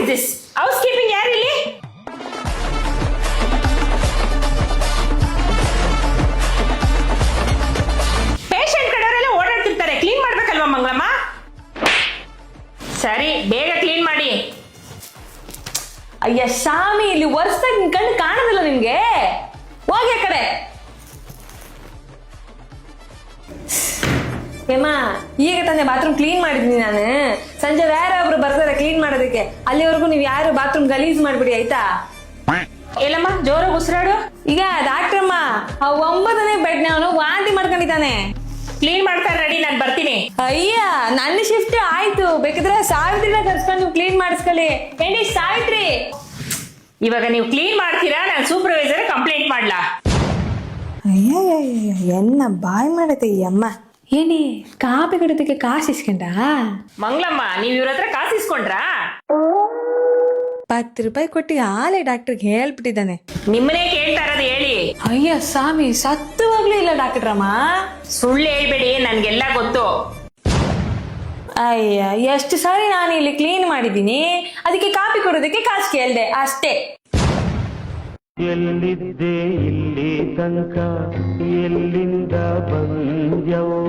Is this? House keeping ಯಾರು ಇಲ್ಲಿ? Patient ಕಡೆಯವರೆಲ್ಲ ಓಡಾಡ್ತಿರ್ತಾರೆ, ಕ್ಲೀನ್ ಮಾಡ್ಬೇಕಲ್ವಾ ಮಂಗಳಮ್ಮ? ಸರಿ, ಬೇಗ ಕ್ಲೀನ್ ಮಾಡಿ. ಅಯ್ಯ ಶಾಮಿ, ಇಲ್ಲಿ ವರ್ಷದಾಗ ನಿನ್ ಕಣ್ಣು ಕಾಣೋದಿಲ್ಲ ನಿನ್ಗೆ? ಹೋಗಿ ಆ ಕಡೆ. ಏಮ್ಮ, ಈಗ ತಾನೇ ಬಾತ್ರೂಮ್ ಕ್ಲೀನ್ ಮಾಡಿದ್ನಿ ನಾನು. ಸಂಜೆ ಬೇರೆ ಒಬ್ರು ಬರ್ತಾರೆ ಕ್ಲೀನ್ ಮಾಡೋದಕ್ಕೆ. ಅಲ್ಲಿವರೆಗೂ ನೀವ್ ಯಾರು ಬಾತ್ರೂಮ್ ಗಲೀಜ್ ಮಾಡ್ಬಿಡಿ ಆಯ್ತಾ? ಎಲ್ಲಮ್ಮ ಜೋರಾಗಿ ಉಸಿರಾಡು. ಈಗ ಡಾಕ್ಟ್ರಮ್ಮ, ಆ 9ನೇ ಬೆಡ್ ಅವನು ವಾಂತಿ ಮಾಡ್ಕೊಂಡಿದ್ದಾನೆ. ಕ್ಲೀನ್ ಮಾಡ್ತಾರೆ, ರೆಡಿ, ನಾನು ಬರ್ತೀನಿ. ಅಯ್ಯ, ನನ್ನ ಶಿಫ್ಟ್ ಆಯ್ತು. ಬೇಕಿದ್ರೆ ಸಾವಿತ್ರಿನ ಕರ್ಸ್ಕೊಂಡು ನೀವು ಕ್ಲೀನ್ ಮಾಡಿಸ್ಕೊಳ್ಳಿ. ಏನಿ ಸಾವಿತ್ರಿ, ಇವಾಗ ನೀವು ಕ್ಲೀನ್ ಮಾಡ್ತೀರಾ, ನಾನು ಸೂಪರ್ವೈಸರ್ ಕಂಪ್ಲೇಂಟ್ ಮಾಡ್ಲಾ? ಅಯ್ಯ ಎನ್ನ ಬಾಯ್ ಮಾಡತ್ತೆ ಈ ಅಮ್ಮ. ಏನಿ ಕಾಪಿ ಕಡೋದಕ್ಕೆ ಕಾಸು ಇಸ್ಕೊಂಡ? ಮಂಗಳಮ್ಮ, ನೀವ್ ಇವ್ರ ಹತ್ರ ಕಾಸು ಇಸ್ಕೊಂಡ್ರಾ? 10 ರೂಪಾಯಿ ಕೊಟ್ಟು ಆಲೆ ಡಾಕ್ಟರ್ಗೆ ಹೇಳ್ಬಿಟ್ಟಿದ್ದಾನೆ. ನಿಮ್ಮನೇ ಕೇಳ್ತಾ ಇರೋದು, ಹೇಳಿ. ಅಯ್ಯ ಸ್ವಾಮಿ, ಸತ್ತುವಾಗ್ಲೂ ಇಲ್ಲ ಡಾಕ್ಟ್ರಮ್ಮ. ಸುಳ್ಳು ಹೇಳ್ಬೇಡಿ, ನನ್ಗೆಲ್ಲ ಗೊತ್ತು. ಅಯ್ಯ, ಎಷ್ಟು ಸಾರಿ ನಾನು ಇಲ್ಲಿ ಕ್ಲೀನ್ ಮಾಡಿದ್ದೀನಿ, ಅದಕ್ಕೆ ಕಾಪಿ ಕೊಡೋದಕ್ಕೆ ಕಾಸು ಕೇಳ್ದೆ ಅಷ್ಟೇ. ಎಲ್ಲಿದ್ದೆ ಇಲ್ಲಿ ತನಕ, ಎಲ್ಲಿಂದ ಬಂದ್ಯವ್ವ?